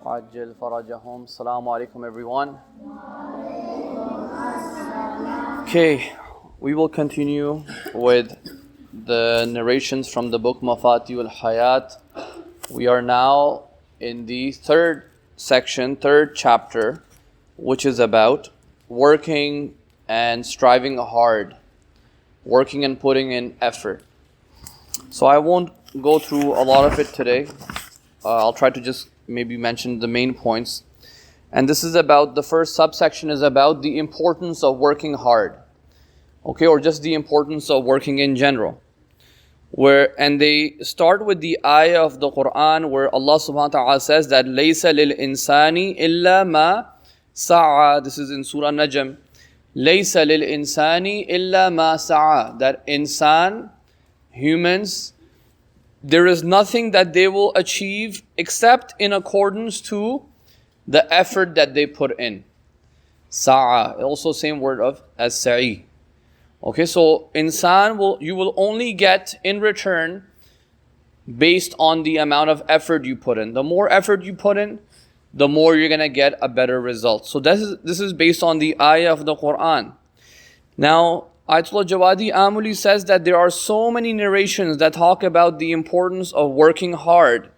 عجل فرجهم. Assalamu alaikum everyone. Okay, we will continue with the narrations from the book Mafatih al-Hayat. We are now in the third section, third chapter, which is about working and striving hard, working and putting in effort. So I won't go through a lot of it today. I'll try to just maybe mention the main points. And this is about, the first subsection is about the importance of working hard. Okay, or just the importance of working in general. And they start with the ayah of the Quran where Allah subhanahu wa ta'ala says that لَيْسَ لِلْإِنسَانِ إِلَّا مَا سَعَى. This is in Surah Najm. لَيْسَ لِلْإِنسَانِ إِلَّا مَا سَعَى. That insan, humans, there is nothing that they will achieve except in accordance to the effort that they put in. Sa'a, also same word as sa'i. Okay, so insan you will only get in return based on the amount of effort you put in. The more effort you put in, the more you're gonna get a better result. So this is based on the ayah of the Quran. Now, Ayatollah Jawadi Amuli says that there are so many narrations that talk about the importance of working hard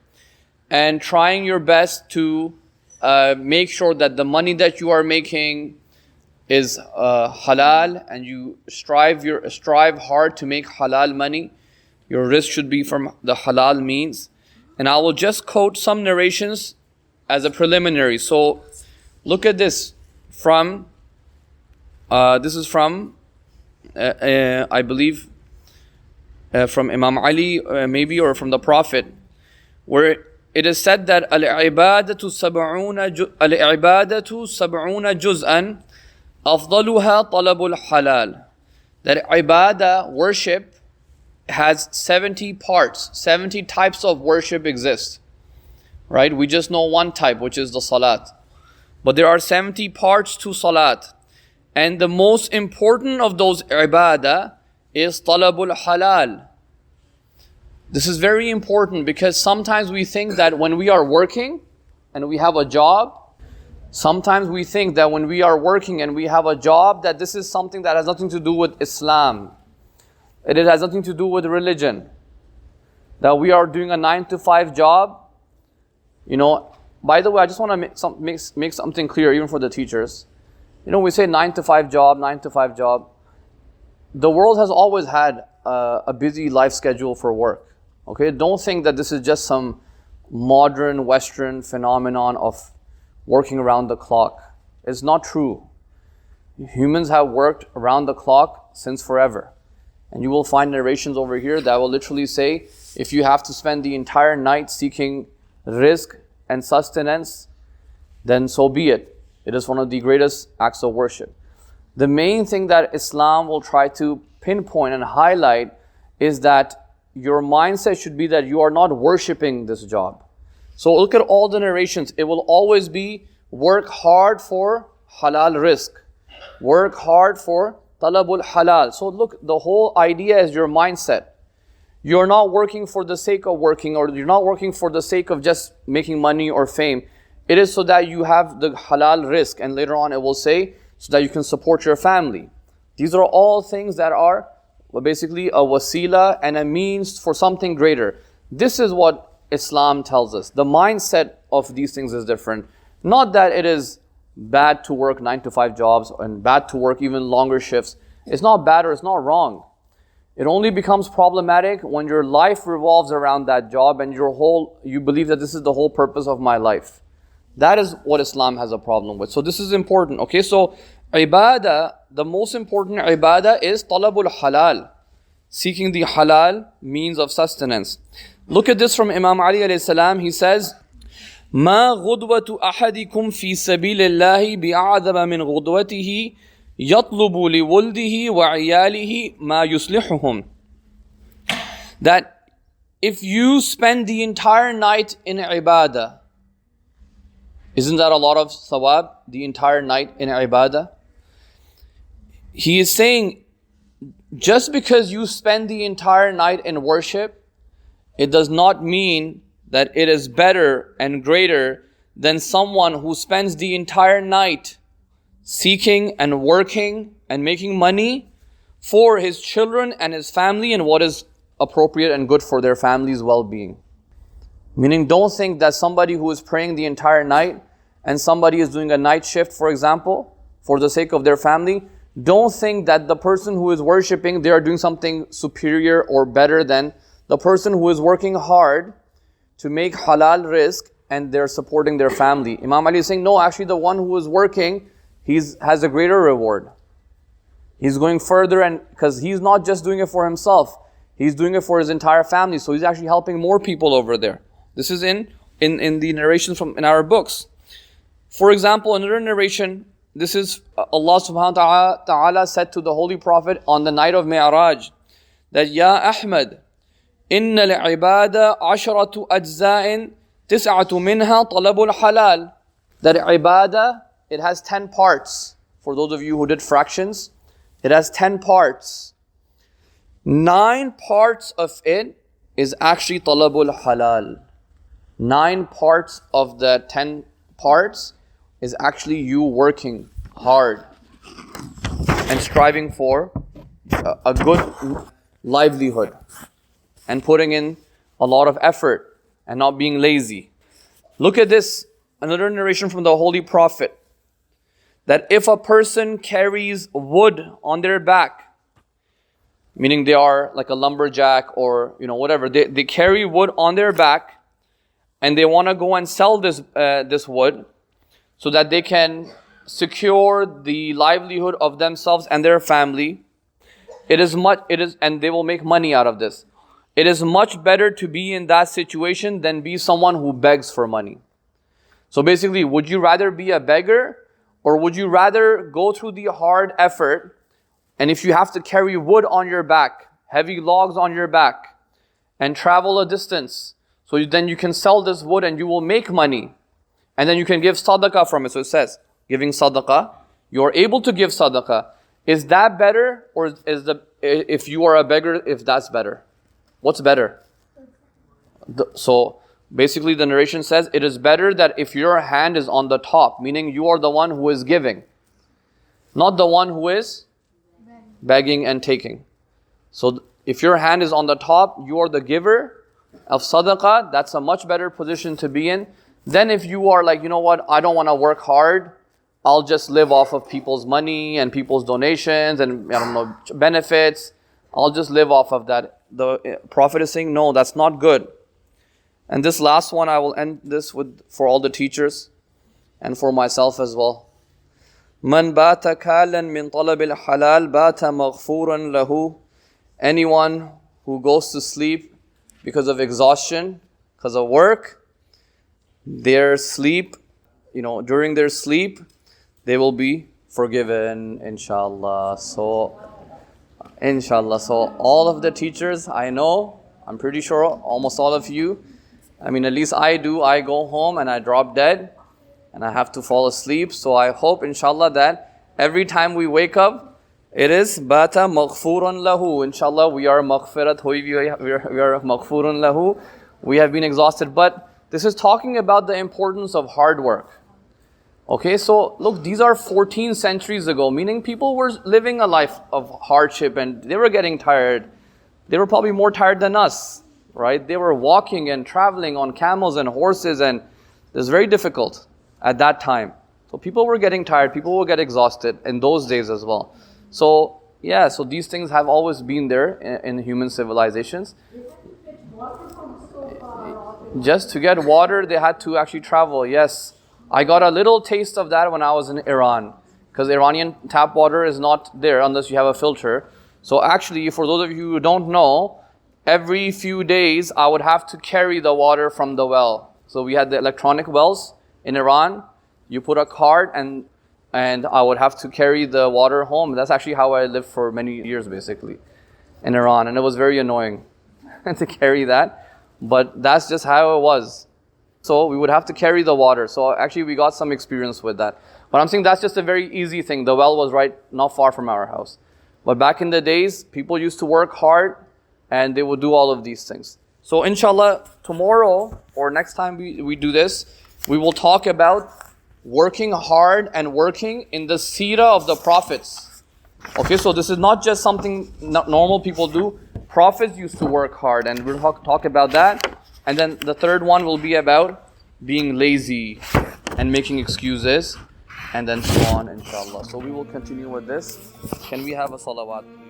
and trying your best to make sure that the money that you are making is halal, and you strive hard to make halal money. Your risk should be from the halal means. And I will just quote some narrations as a preliminary. So look at this this is from I believe from Imam Ali, maybe, or from the Prophet, where it is said that al-ibadatu sab'una juz'an afdaluha talabul halal. That ibadah, worship, has 70 parts, 70 types of worship exist. Right? We just know one type, which is the salat. But there are 70 parts to salat. And the most important of those ibadah is talabul halal. This is very important because sometimes we think that when we are working and we have a job, that this is something that has nothing to do with Islam. It has nothing to do with religion. That we are doing a 9-to-5 job. You know, by the way, I just want to make something clear even for the teachers. You know, we say 9-to-5 job. The world has always had a busy life schedule for work. Okay, don't think that this is just some modern Western phenomenon of working around the clock. It's not true. Humans have worked around the clock since forever. And you will find narrations over here that will literally say, if you have to spend the entire night seeking rizq and sustenance, then so be it. It is one of the greatest acts of worship. The main thing that Islam will try to pinpoint and highlight is that your mindset should be that you are not worshipping this job. So look at all the narrations. It will always be work hard for halal rizq. Work hard for talabul halal. So look, the whole idea is your mindset. You're not working for the sake of working, or you're not working for the sake of just making money or fame. It is so that you have the halal rizq, and later on it will say, so that you can support your family. These are all things that are basically a wasila and a means for something greater. This is what Islam tells us. The mindset of these things is different. Not that it is bad to work 9-to-5 jobs and bad to work even longer shifts. It's not bad or it's not wrong. It only becomes problematic when your life revolves around that job and you believe that this is the whole purpose of my life. That is what Islam has a problem with. So this is important. Okay, so ibadah, the most important ibadah is talabul halal, seeking the halal means of sustenance. Look at this from Imam Ali alayhi salam. He says, ما غدوة أحدكم في سبيل الله بأعظم من غدوته يطلب لولده وعياله ما يصلحهم. That if you spend the entire night in ibadah, isn't that a lot of thawab, the entire night in ibadah? He is saying, just because you spend the entire night in worship, it does not mean that it is better and greater than someone who spends the entire night seeking and working and making money for his children and his family and what is appropriate and good for their family's well-being. Meaning, don't think that somebody who is praying the entire night and somebody is doing a night shift, for example, for the sake of their family, don't think that the person who is worshipping, they are doing something superior or better than the person who is working hard to make halal rizq and they're supporting their family. Imam Ali is saying, no, actually the one who is working, has a greater reward. He's going further, and because he's not just doing it for himself, he's doing it for his entire family. So he's actually helping more people over there. This is in the narrations from in our books. For example, another narration, this is Allah subhanahu wa ta'ala said to the Holy Prophet on the night of Mi'raj, that Ya Ahmad, inna al-ibada asharatu ajza'in tis'atu minha talabul halal. That ibadah, it has 10 parts. For those of you who did fractions, it has 10 parts. 9 parts of it is actually talabul halal. 9 parts of the 10 parts is actually you working hard and striving for a good livelihood and putting in a lot of effort and not being lazy. Look at this, another narration from the Holy Prophet, that if a person carries wood on their back, meaning they are like a lumberjack or whatever, they carry wood on their back and they want to go and sell this wood so that they can secure the livelihood of themselves and their family, and they will make money out of this. It is much better to be in that situation than be someone who begs for money. So basically, would you rather be a beggar, or would you rather go through the hard effort, and if you have to carry wood on your back, heavy logs on your back, and travel a distance, so then you can sell this wood and you will make money, and then you can give sadaqah from it. So it says, giving sadaqah, you are able to give sadaqah. Is that better, or if you are a beggar, if that's better? What's better? So basically the narration says, it is better that if your hand is on the top, meaning you are the one who is giving, not the one who is begging and taking. So if your hand is on the top, you are the giver of sadaqah, that's a much better position to be in than if you are like, I don't want to work hard, I'll just live off of people's money and people's donations and benefits, I'll just live off of that. The Prophet is saying, no, that's not good. And this last one, I will end this with for all the teachers and for myself as well. Man bata kalan min talab al-halal bata maghfuran lahu. Anyone who goes to sleep because of exhaustion, because of work, their sleep, during their sleep, they will be forgiven, inshallah. So all of the teachers, I'm pretty sure almost all of you, at least I do, I go home and I drop dead and I have to fall asleep. So I hope, inshallah, that every time we wake up, it is bata maghfuran lahu. Inshallah, we are maghfirat, we are maghfurun lahu. We have been exhausted. But this is talking about the importance of hard work. Okay, so look, these are 14 centuries ago, meaning people were living a life of hardship and they were getting tired. They were probably more tired than us, right? They were walking and traveling on camels and horses, and it was very difficult at that time. So people were getting tired, people will get exhausted in those days as well. So these things have always been there in human civilizations. Just to get water, they had to actually travel, yes. I got a little taste of that when I was in Iran, because Iranian tap water is not there unless you have a filter. So actually, for those of you who don't know, every few days I would have to carry the water from the well. So we had the electronic wells in Iran. You put a cart and I would have to carry the water home. That's actually how I lived for many years basically in Iran, and it was very annoying to carry that, but that's just how it was. So we would have to carry the water. So actually we got some experience with that. But I'm saying that's just a very easy thing. The well was not far from our house. But back in the days, people used to work hard and they would do all of these things. So inshallah, tomorrow or next time we do this, we will talk about working hard and working in the seerah of the prophets. Okay, so this is not just something normal people do. Prophets used to work hard, and we'll talk about that. And then the third one will be about being lazy and making excuses, and then so on, inshallah. So we will continue with this. Can we have a salawat?